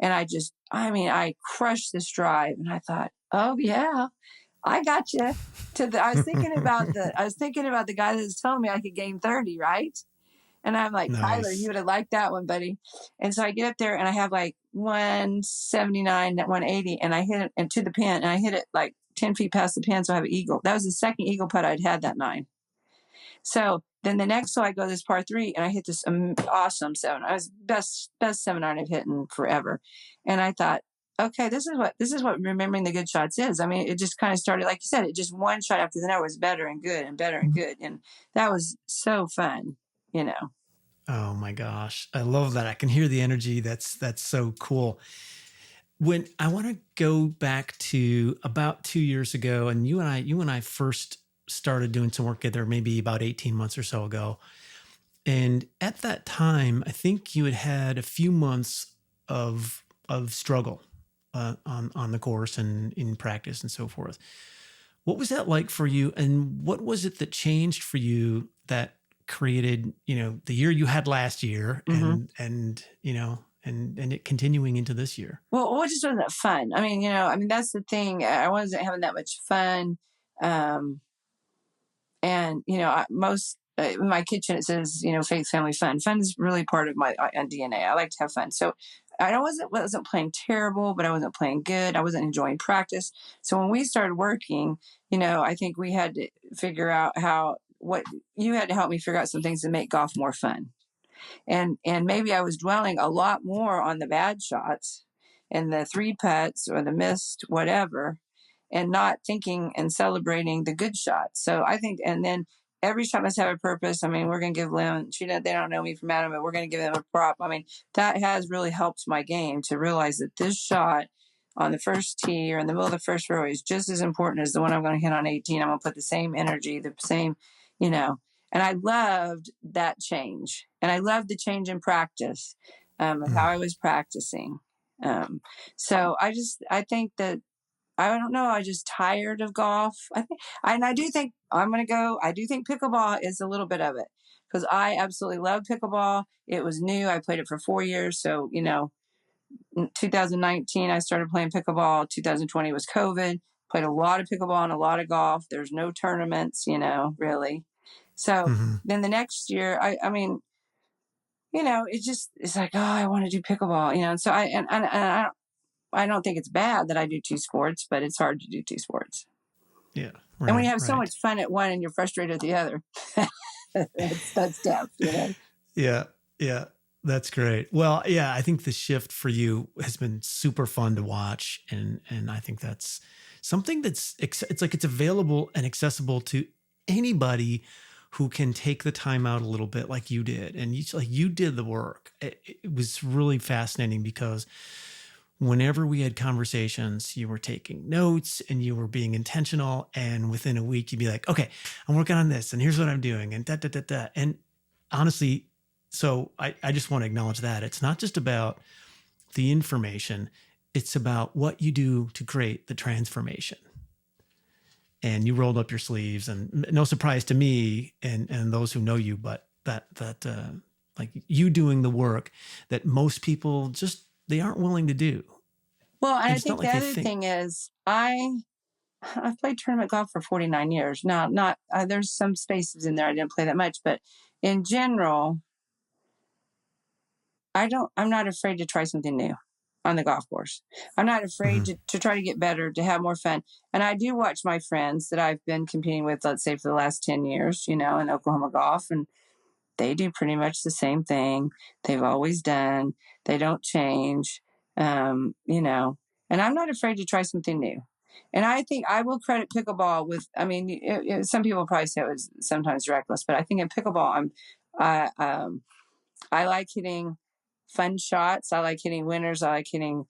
And I crushed this drive. And I thought, oh, yeah. I got you. I was thinking about the guy that was telling me I could gain 30, right? And I'm like, nice. Tyler, you would have liked that one, buddy. And so I get up there and I have like 179, 180, and I hit it and to the pin, and I hit it like 10 feet past the pin. So I have an eagle. That was the second eagle putt I'd had that 9. So then the next hole I go this par 3 and I hit this awesome 7. I was best 7 iron I've hit in forever. And I thought, okay, this is what remembering the good shots is. I mean, it just kind of started, like you said, it just one shot after the other was better and good and better and good. And that was so fun, you know. Oh my gosh. I love that. I can hear the energy. That's so cool. When I want to go back to about 2 years ago, and you and I first started doing some work together, maybe about 18 months or so ago. And at that time, I think you had a few months of struggle on the course and in practice and so forth. What was that like for you? And what was it that changed for you that created, you know, the year you had last year and you know, and it continuing into this year? Well, it just wasn't fun. I mean, that's the thing. I wasn't having that much fun. And, you know, in my kitchen, it says, you know, faith, family, fun. Fun is really part of my DNA. I like to have fun. So I wasn't playing terrible, but I wasn't playing good. I wasn't enjoying practice. So when we started working, you know, I think we had to figure out what you had to help me figure out some things to make golf more fun. And maybe I was dwelling a lot more on the bad shots and the 3 putts or the missed whatever, and not thinking and celebrating the good shots. So I think, and then every shot must have a purpose. I mean, we're going to give Lynn, they don't know me from Adam, but we're going to give them a prop. I mean, that has really helped my game to realize that this shot on the first tee or in the middle of the first row is just as important as the one I'm going to hit on 18. I'm going to put the same energy, the same, you know, And I loved that change. And I loved the change in practice, of how I was practicing. So I think that, I don't know, I just tired of golf. I do think I do think pickleball is a little bit of it, because I absolutely love pickleball. It was new. I played it for 4 years. So, in 2019, I started playing pickleball. 2020 was COVID. Played a lot of pickleball and a lot of golf. There's no tournaments, really. So then the next year, I mean, it's like, oh, I want to do pickleball, and so I don't think it's bad that I do two sports, but it's hard to do two sports. Yeah. Right, and when you have so much fun at one and you're frustrated at the other, that's tough, Yeah. Yeah. That's great. Well, yeah, I think the shift for you has been super fun to watch. And I think that's something it's like it's available and accessible to anybody who can take the time out a little bit like you did. And you did the work. It was really fascinating because whenever we had conversations, you were taking notes and you were being intentional. And within a week, you'd be like, okay, I'm working on this and here's what I'm doing. And da. And honestly, so I just want to acknowledge that it's not just about the information, it's about what you do to create the transformation. And you rolled up your sleeves, and no surprise to me and those who know you, but that like you doing the work that most people they aren't willing to do. Well, and I think the other thing is I've played tournament golf for 49 years. Now, there's some spaces in there I didn't play that much, but in general, I'm not afraid to try something new on the golf course. I'm not afraid to try to get better, to have more fun. And I do watch my friends that I've been competing with, let's say for the last 10 years, in Oklahoma golf, and they do pretty much the same thing they've always done. They don't change, and I'm not afraid to try something new. And I think I will credit pickleball with, some people probably say it was sometimes reckless, but I think in pickleball, I like hitting fun shots. I like hitting winners. I like hitting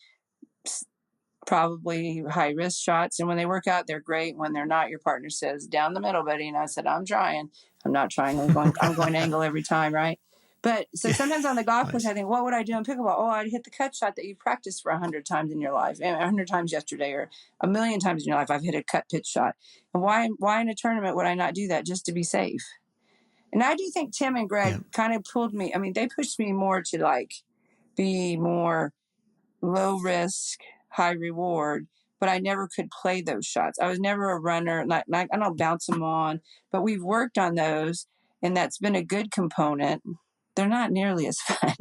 probably high risk shots. And when they work out, they're great. When they're not, your partner says, down the middle, buddy. And I said, I'm trying. I'm not trying. I'm going angle every time. Right. But so sometimes on the golf course, I think, what would I do in pickleball? Oh, I'd hit the cut shot that you practiced for 100 times in your life, 100 times yesterday, or 1,000,000 times in your life. I've hit a cut pitch shot. And why in a tournament would I not do that just to be safe? And I do think Tim and Greg kind of pulled me. They pushed me more to be more low risk, high reward, but I never could play those shots. I was never a runner. I don't bounce them on, but we've worked on those, and that's been a good component. They're not nearly as fun.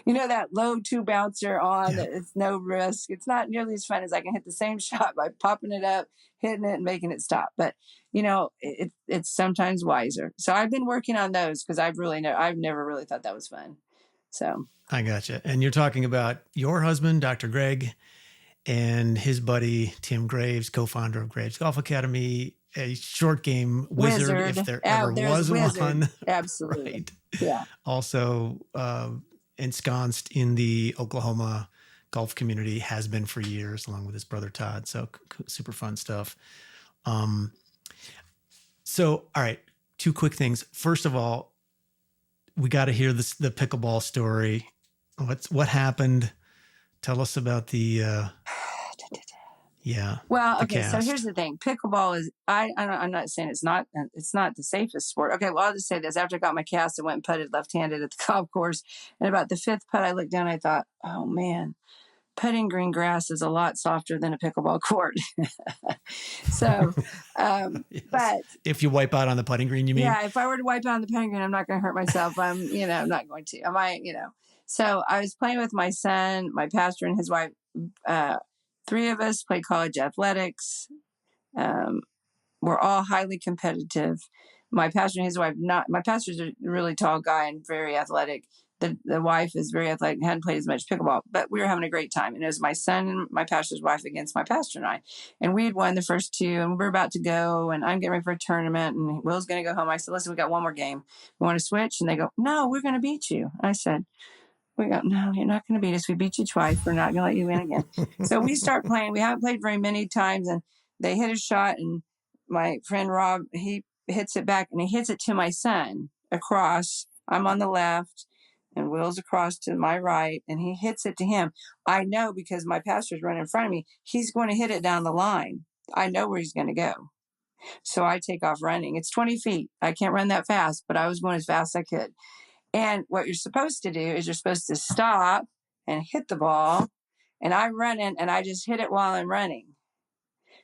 That low two bouncer on, that it's no risk. It's not nearly as fun as I can hit the same shot by popping it up, hitting it, and making it stop. But, it's sometimes wiser. So I've been working on those because I've never really thought that was fun. So I gotcha. And you're talking about your husband, Dr. Greg, and his buddy, Tim Graves, co-founder of Graves Golf Academy, a short game wizard. If there ever was one. Absolutely. Right. Yeah. Also ensconced in the Oklahoma golf community, has been for years, along with his brother Todd. So super fun stuff. So, all right, two quick things. First of all, we got to hear the pickleball story. What happened? Tell us about the Well, okay. So here's the thing. Pickleball is, I'm not saying it's not the safest sport. Okay. Well, I'll just say this. After I got my cast, I went and putted left-handed at the golf course. And about the fifth putt, I looked down and I thought, oh man, putting green grass is a lot softer than a pickleball court. So, yes. But if you wipe out on the putting green, you mean? Yeah. If I were to wipe out on the putting green, I'm not going to hurt myself. I'm not going to. So I was playing with my son, my pastor, and his wife. Three of us played college athletics. We're all highly competitive. My pastor and his wife, my pastor's a really tall guy and very athletic. The wife is very athletic and hadn't played as much pickleball, but we were having a great time. And it was my son and my pastor's wife against my pastor and I. And we had won the first two, and we're about to go, and I'm getting ready for a tournament, and Will's going to go home. I said, listen, we got one more game. We want to switch? And they go, no, we're going to beat you. I said, we go, no, you're not going to beat us. We beat you twice. We're not going to let you win again. So we start playing. We haven't played very many times, and they hit a shot, and my friend Rob, he hits it back, and he hits it to my son across. I'm on the left, and Will's across to my right, and he hits it to him. I know because my pastor's running in front of me, he's going to hit it down the line. I know where he's going to go. So I take off running. It's 20 feet. I can't run that fast, but I was going as fast as I could. And what you're supposed to do is you're supposed to stop and hit the ball. And I'm running, and I just hit it while I'm running.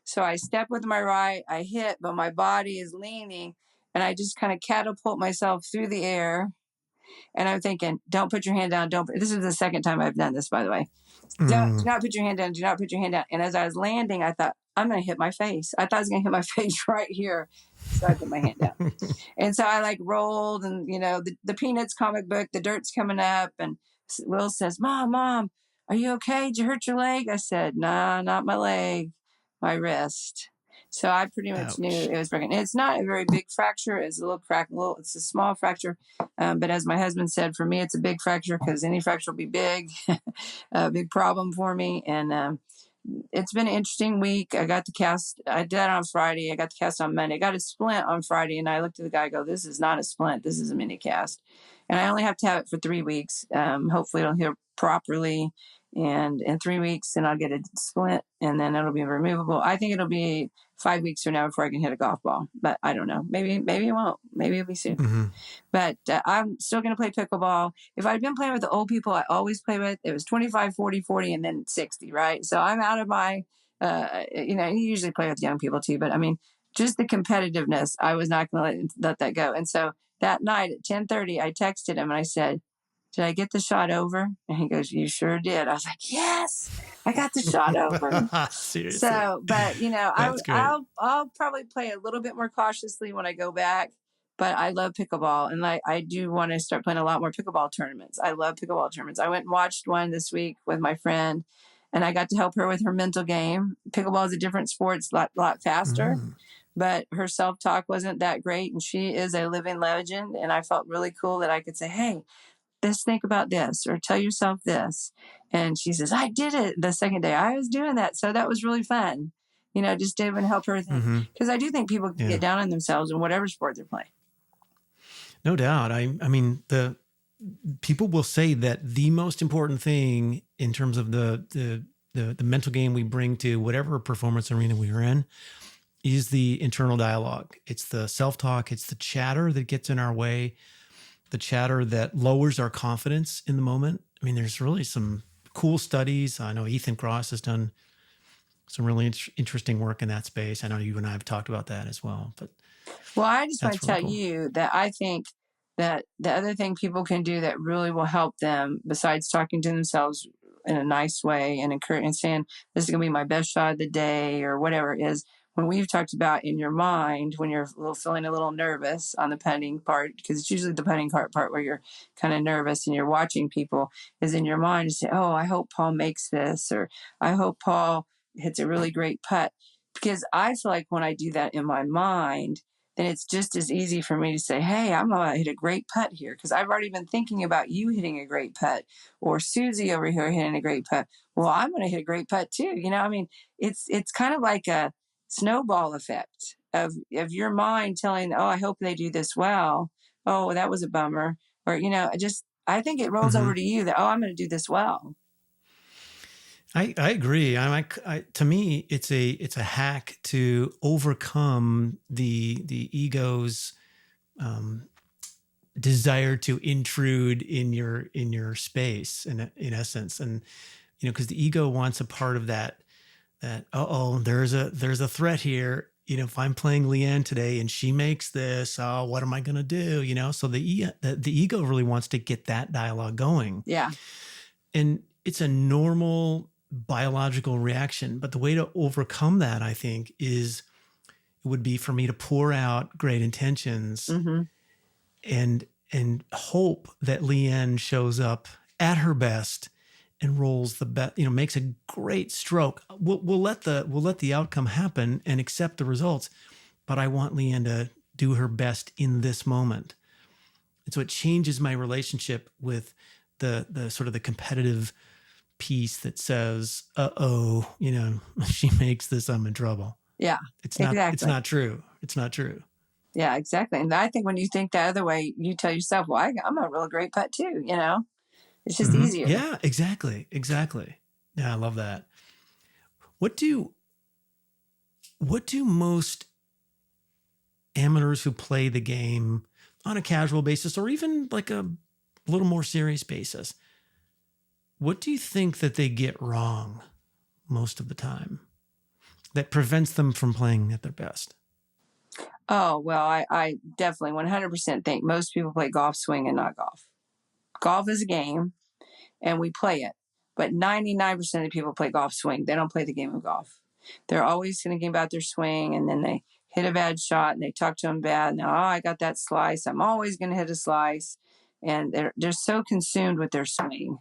So I step with my right, I hit, but my body is leaning, and I just kind of catapult myself through the air. And I'm thinking, don't put your hand down. This is the second time I've done this, by the way. Do not put your hand down. Do not put your hand down. And as I was landing, I thought, I'm going to hit my face. I thought I was going to hit my face right here. So I put my hand down. And so I like rolled, and, the Peanuts comic book, the dirt's coming up. And Will says, Mom, are you okay? Did you hurt your leg? I said, nah, not my leg, my wrist. So I pretty much knew it was broken. It's not a very big fracture. It's a little crack. It's a small fracture. But as my husband said, for me, it's a big fracture because any fracture will be big, a big problem for me. And it's been an interesting week. I got the cast. I did that on Friday. I got the cast on Monday. I got a splint on Friday, and I looked at the guy and go, this is not a splint. This is a mini cast. And I only have to have it for 3 weeks. Hopefully it'll heal properly. And in 3 weeks, then I'll get a splint, and then it'll be removable. I think it'll be 5 weeks from now before I can hit a golf ball. But I don't know. Maybe it won't. Maybe it'll be soon. Mm-hmm. But I'm still going to play pickleball. If I'd been playing with the old people I always play with, it was 25, 40, 40, and then 60, right? So I'm out of my, you usually play with young people too. But I mean, just the competitiveness, I was not going to let that go. And so that night at 10:30, I texted him and I said, did I get the shot over? And he goes, you sure did. I was like, yes, I got the shot over. Seriously. So, but I'll probably play a little bit more cautiously when I go back, but I love pickleball. And I do want to start playing a lot more pickleball tournaments. I love pickleball tournaments. I went and watched one this week with my friend, and I got to help her with her mental game. Pickleball is a different sport. It's a lot faster. Mm. But her self-talk wasn't that great. And she is a living legend. And I felt really cool that I could say, hey, think about this, or tell yourself this. And she says, I did it the second day. I was doing that. So that was really fun. Just to even help her think. Because I do think people can get down on themselves in whatever sport they're playing. No doubt. I mean, the people will say that the most important thing in terms of the mental game we bring to whatever performance arena we are in is the internal dialogue. It's the self-talk. It's the chatter that gets in our way, the chatter that lowers our confidence in the moment. I mean, there's really some cool studies. I know Ethan Cross has done some really interesting work in that space. I know you and I have talked about that as well. But well, I just want to tell you that I think that the other thing people can do that really will help them, besides talking to themselves in a nice way and encouraging and saying, this is going to be my best shot of the day or whatever, is when we've talked about in your mind, when you're feeling a little nervous on the putting part, because it's usually the putting part where you're kind of nervous and you're watching people, is in your mind to say, oh, I hope Paul makes this, or I hope Paul hits a really great putt. Because I feel like when I do that in my mind, then it's just as easy for me to say, hey, I'm going to hit a great putt here, because I've already been thinking about you hitting a great putt, or Susie over here hitting a great putt. Well, I'm going to hit a great putt too. I mean, it's kind of like a snowball effect of your mind telling, oh, I hope they do this well. Oh, that was a bummer. Or, I think it rolls over to you that, oh, I'm going to do this well. I agree. To me, it's a hack to overcome the ego's desire to intrude in your space, in essence, and because the ego wants a part of that there's a threat here. If I'm playing LeeAnn today and she makes this, what am I going to do? So the ego really wants to get that dialogue going. Yeah, and it's a normal biological reaction. But the way to overcome that, I think, would be for me to pour out great intentions and hope that LeeAnn shows up at her best and rolls the best, makes a great stroke. We'll let the outcome happen and accept the results. But I want LeeAnn to do her best in this moment. And so it changes my relationship with the sort of the competitive piece that says, she makes this, I'm in trouble. Yeah, It's not, exactly. It's not true. It's not true. Yeah, exactly. And I think when you think the other way, you tell yourself, well, I'm a real great putt too, it's just easier. Yeah, exactly. Exactly. Yeah, I love that. What do most amateurs who play the game on a casual basis or even like a little more serious basis, what do you think that they get wrong most of the time that prevents them from playing at their best? Oh, well, I definitely 100% think most people play golf swing and not golf. Golf is a game and we play it. But 99% of the people play golf swing. They don't play the game of golf. They're always thinking about their swing, and then they hit a bad shot and they talk to them bad. And, oh, I got that slice. I'm always going to hit a slice. And they're so consumed with their swing.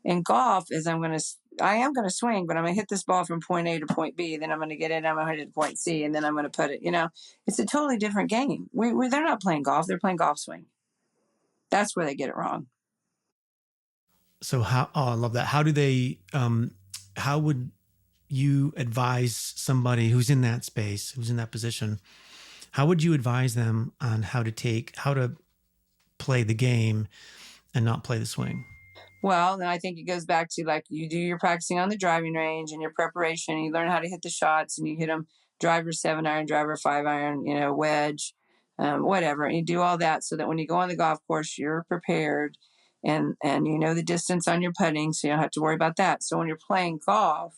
In golf, I am going to swing, but I'm going to hit this ball from point A to point B. Then I'm going to get it. I'm going to hit it to point C, and then I'm going to put it. It's a totally different game. They're not playing golf. They're playing golf swing. That's where they get it wrong. So I love that. How would you advise somebody who's in that space, who's in that position? How would you advise them on how to play the game and not play the swing? Well, then I think it goes back to like you do your practicing on the driving range and your preparation. You learn how to hit the shots and you hit them driver 7-iron, driver 5-iron, wedge, whatever. And you do all that so that when you go on the golf course, you're prepared and you know the distance on your putting, so you don't have to worry about that. So when you're playing golf,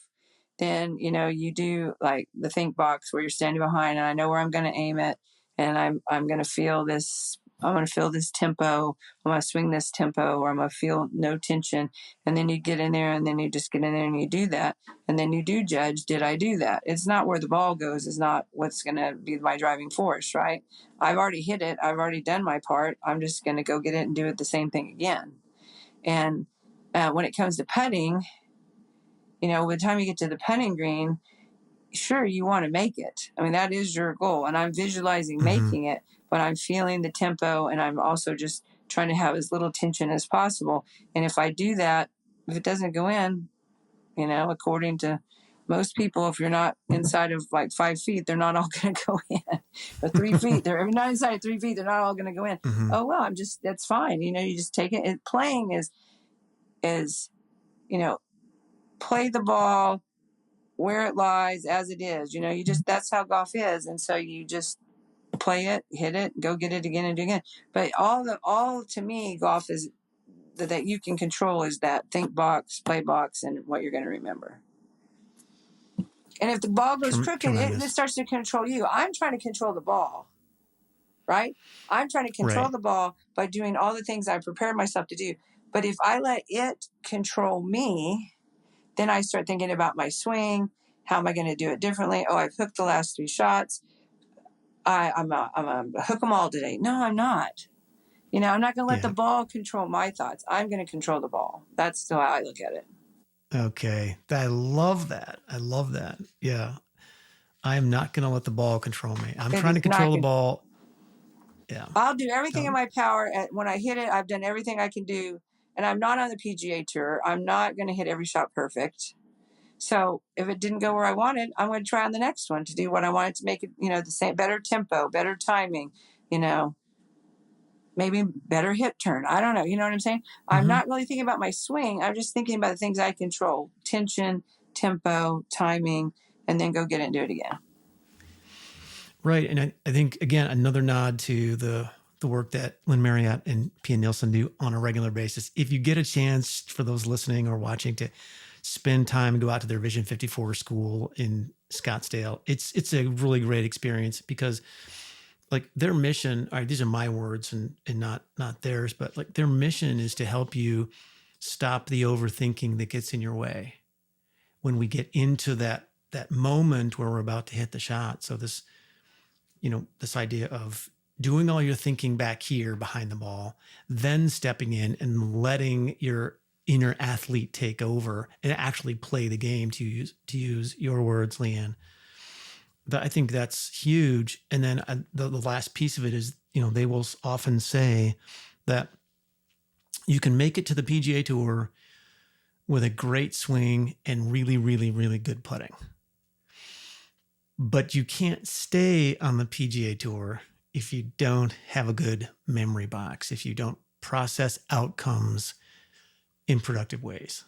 then you do like the think box where you're standing behind, and I know where I'm going to aim it, and I'm going to feel this. I'm going to feel this tempo. I'm going to swing this tempo, or I'm going to feel no tension. And then you get in there, and then you just get in there and you do that. And then you do judge, did I do that? It's not where the ball goes, is not what's going to be my driving force, right? I've already hit it. I've already done my part. I'm just going to go get it and do it the same thing again. And when it comes to putting, by the time you get to the putting green, sure, you want to make it. I mean, that is your goal. And I'm visualizing making it, but I'm feeling the tempo, and I'm also just trying to have as little tension as possible. And if I do that, if it doesn't go in, according to most people, if you're not inside of like 5 feet, they're not all going to go in. Or 3 feet, they're not inside of 3 feet, they're not all going to go in. Oh, well, that's fine. You just take it. Playing is, play the ball where it lies as it is. That's how golf is. And so you just play it, hit it, go get it again and do it again. But all to me, golf is that you can control is that think box, play box, and what you're going to remember. And if the ball goes crooked, it starts to control you. I'm trying to control the ball, right? I'm trying to control the ball by doing all the things I prepared myself to do. But if I let it control me, then I start thinking about my swing. How am I going to do it differently? Oh, I've hooked the last 3 shots. I'm going to hook them all today. No, I'm not. I'm not going to let the ball control my thoughts. I'm going to control the ball. That's how I look at it. Okay. I love that. Yeah. I am not going to let the ball control me. I'm trying to control the ball. Yeah. I'll do everything in my power. When I hit it, I've done everything I can do. And I'm not on the PGA Tour. I'm not going to hit every shot perfect. So if it didn't go where I wanted, I'm going to try on the next one to do what I wanted to make it, the same, better tempo, better timing, maybe better hip turn. I don't know. You know what I'm saying? I'm not really thinking about my swing. I'm just thinking about the things I control: tension, tempo, timing, and then go get it and do it again. Right. And I think, again, another nod to the work that Lynn Marriott and Pia Nielsen do on a regular basis. If you get a chance, for those listening or watching, to spend time and go out to their Vision 54 school in Scottsdale, it's a really great experience, because like their mission, all right, these are my words and not theirs, but like their mission is to help you stop the overthinking that gets in your way when we get into that moment where we're about to hit the shot. So this idea of doing all your thinking back here behind the ball, then stepping in and letting your inner athlete take over and actually play the game, to use your words, LeeAnn. I think that's huge. And then the last piece of it is, they will often say that you can make it to the PGA Tour with a great swing and really, really, really good putting. But you can't stay on the PGA Tour if you don't have a good memory box, if you don't process outcomes in productive ways.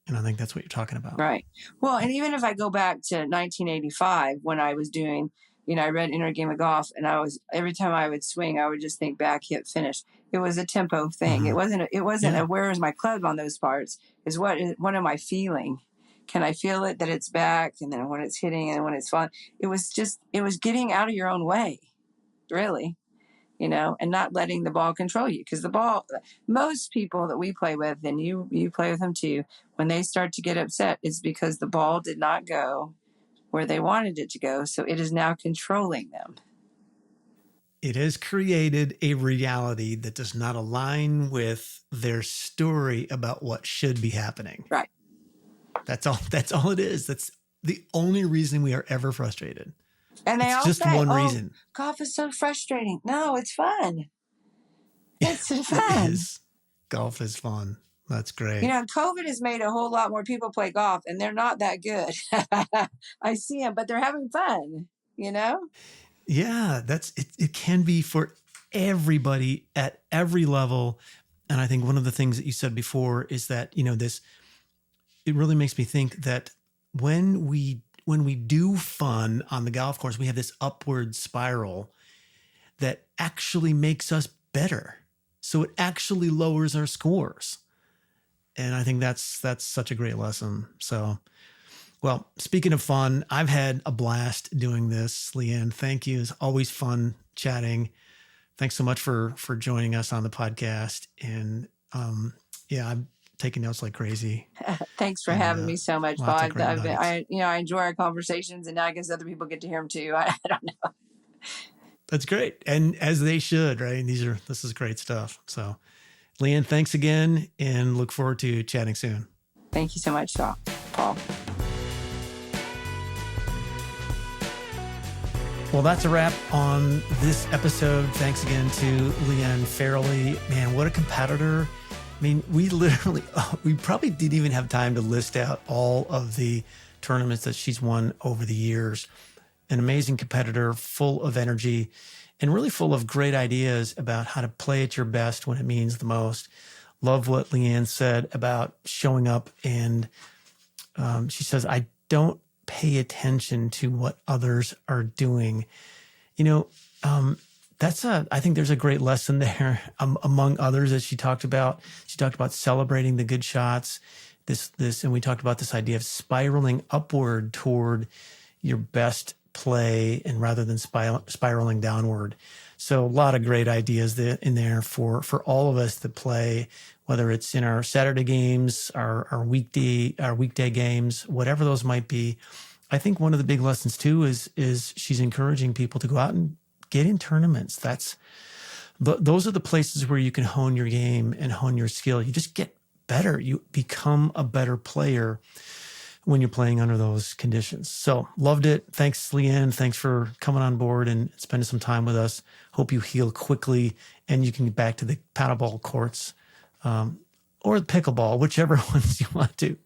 And I think that's what you're talking about. Right. Well, and even if I go back to 1985 when I was doing, I read Inner Game of Golf, and every time I would swing, I would just think back, hit, finish. It was a tempo thing. Mhm. It wasn't Yeah. a where is my club on those parts. What am I feeling? Can I feel it that it's back, and then when it's hitting and when it's falling? It was getting out of your own way, really. And not letting the ball control you. Because most people that we play with, and you play with them too, when they start to get upset, it's because the ball did not go where they wanted it to go. So it is now controlling them. It has created a reality that does not align with their story about what should be happening. Right. That's all it is. That's the only reason we are ever frustrated. And they it's all just say, one reason. Golf is so frustrating. No, it's fun. It's fun. It is. Golf is fun. That's great. COVID has made a whole lot more people play golf, and they're not that good. I see them, but they're having fun, Yeah, it can be for everybody at every level. And I think one of the things that you said before is that, it really makes me think that when we do fun on the golf course, we have this upward spiral that actually makes us better. So it actually lowers our scores. And I think that's such a great lesson. So, well, speaking of fun, I've had a blast doing this. LeeAnn, thank you. It's always fun chatting. Thanks so much for joining us on the podcast. And I'm taking notes like crazy. Thanks for having me so much, Paul. I enjoy our conversations, and now I guess other people get to hear them too. I don't know. That's great. And as they should, right? This is great stuff. So LeeAnn, thanks again, and look forward to chatting soon. Thank you so much, Paul. Well, that's a wrap on this episode. Thanks again to LeeAnn Fairlie. Man, what a competitor. I mean, we probably didn't even have time to list out all of the tournaments that she's won over the years. An amazing competitor, full of energy, and really full of great ideas about how to play at your best when it means the most. Love what LeeAnn said about showing up. And she says, I don't pay attention to what others are doing. I think there's a great lesson there among others that she talked about. She talked about celebrating the good shots, and we talked about this idea of spiraling upward toward your best play and rather than spiraling downward. So a lot of great ideas in there for all of us that play, whether it's in our Saturday games, our weekday games, whatever those might be. I think one of the big lessons too is she's encouraging people to go out and get in tournaments. Those are the places where you can hone your game and hone your skill. You just get better. You become a better player when you're playing under those conditions. So loved it. Thanks, LeeAnn. Thanks for coming on board and spending some time with us. Hope you heal quickly and you can get back to the paddleball courts or the pickleball, whichever ones you want to.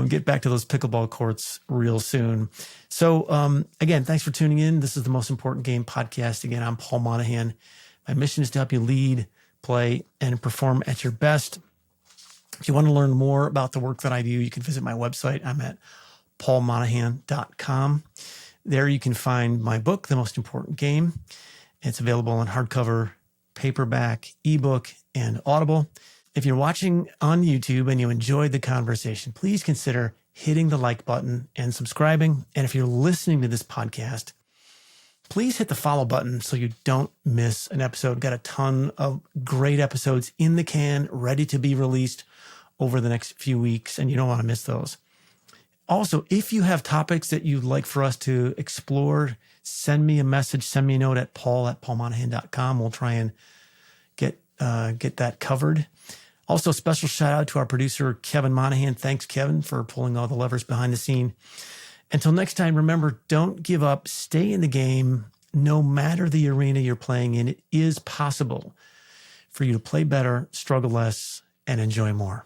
Get back to those pickleball courts real soon. So again, thanks for tuning in. This is the Most Important Game podcast. Again, I'm Paul Monahan. My mission is to help you lead, play, and perform at your best. If you want to learn more about the work that I do, you can visit my website. I'm at paulmonahan.com. There you can find my book, The Most Important Game. It's available in hardcover, paperback, ebook, and Audible. If you're watching on YouTube and you enjoyed the conversation, please consider hitting the like button and subscribing. And if you're listening to this podcast, please hit the follow button so you don't miss an episode. Got a ton of great episodes in the can, ready to be released over the next few weeks, and you don't want to miss those. Also, if you have topics that you'd like for us to explore, send me a message, send me a note at paul@paulmonahan.com. We'll try and get that covered. Also, special shout out to our producer, Kevin Monahan. Thanks, Kevin, for pulling all the levers behind the scene. Until next time, remember, don't give up. Stay in the game. No matter the arena you're playing in, it is possible for you to play better, struggle less, and enjoy more.